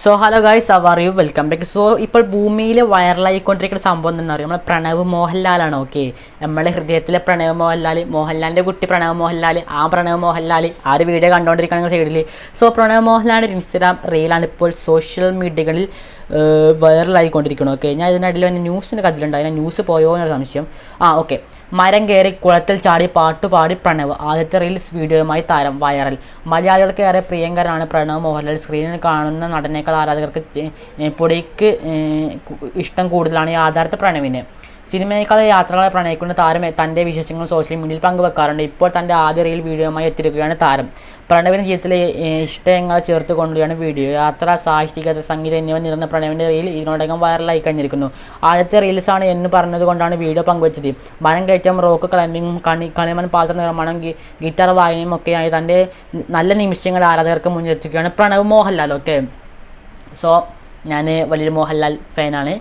So hello guys, how are you? Welcome back. So ഇപ്പോൾ ഭൂമിയിൽ വൈറലായിക്കൊണ്ടിരിക്കുന്ന സംഭവം എന്താണെന്ന് അറിയാം, നമ്മളെ പ്രണവ് മോഹൻലാലാണ്. ഓക്കെ, നമ്മളെ ഹൃദയത്തിലെ പ്രണവ് മോഹൻലാലിൻ്റെ കുട്ടി പ്രണവ് മോഹൻലാൽ, പ്രണവ് മോഹൻലാൽ ആ ഒരു വീഡിയോ കണ്ടുകൊണ്ടിരിക്കുകയാണെങ്കിൽ സൈഡിൽ. സോ പ്രണവ് മോഹൻലാലിൻ്റെ ഇൻസ്റ്റാഗ്രാം റീലാണ് ഇപ്പോൾ സോഷ്യൽ മീഡിയകളിൽ വൈറലായിക്കൊണ്ടിരിക്കണം. ഓക്കെ, ഞാൻ ഇതിനിടയിൽ തന്നെ ന്യൂസിൻ്റെ കഥയിലുണ്ട്, അതിന് ന്യൂസ് പോയോ എന്നൊരു സംശയം. ഓക്കെ, മരം കയറി കുളത്തിൽ ചാടി പാട്ടുപാടി പ്രണവ്, ആദ്യത്തെ റീൽസ് വീഡിയോയുമായി താരം വൈറൽ. മലയാളികൾക്ക് ഏറെ പ്രിയങ്കരാണ് പ്രണവ് മോഹൻലാൽ. സ്ക്രീനിൽ കാണുന്ന നടനേക്കാൾ ആരാധകർക്ക് പൊടിക്ക് ഇഷ്ടം കൂടുതലാണ് യാഥാർത്ഥ പ്രണവിന്. സിനിമയേക്കാൾ യാത്രകളെ പ്രണയിക്കുന്ന താരം തൻ്റെ വിശേഷങ്ങൾ സോഷ്യൽ മീഡിയയിൽ പങ്കുവെക്കാറുണ്ട്. ഇപ്പോൾ തൻ്റെ ആദ്യ റീൽ വീഡിയോയുമായി എത്തിയിരിക്കുകയാണ് താരം. പ്രണവിൻ്റെ ജീവിതത്തിലെ ഇഷ്ടങ്ങളെ ചേർത്ത് കൊണ്ടുള്ള വീഡിയോ. യാത്ര, സാഹിത്യകത, സംഗീതം എന്നിവ നിറഞ്ഞ പ്രണവിൻ്റെ റീൽ ഇതിനോടകം വൈറലായി കഴിഞ്ഞിരിക്കുന്നു. ആദ്യത്തെ റീൽസാണ് എന്ന് പറഞ്ഞത് കൊണ്ടാണ് വീഡിയോ പങ്കുവച്ചത്. മരം കയറ്റം, റോക്ക് ക്ലൈമ്പിങ്ങും കളിമൺ പാത്ര നിർമ്മാണം, ഗിറ്റാർ വായനയും ഒക്കെയായി തൻ്റെ നല്ല നിമിഷങ്ങൾ ആരാധകർക്ക് മുന്നിലെത്തിക്കുകയാണ് പ്രണവ് മോഹൻലാൽ. ഓക്കെ, സോ ഞാൻ വലിയൊരു മോഹൻലാൽ ഫാനാണ്.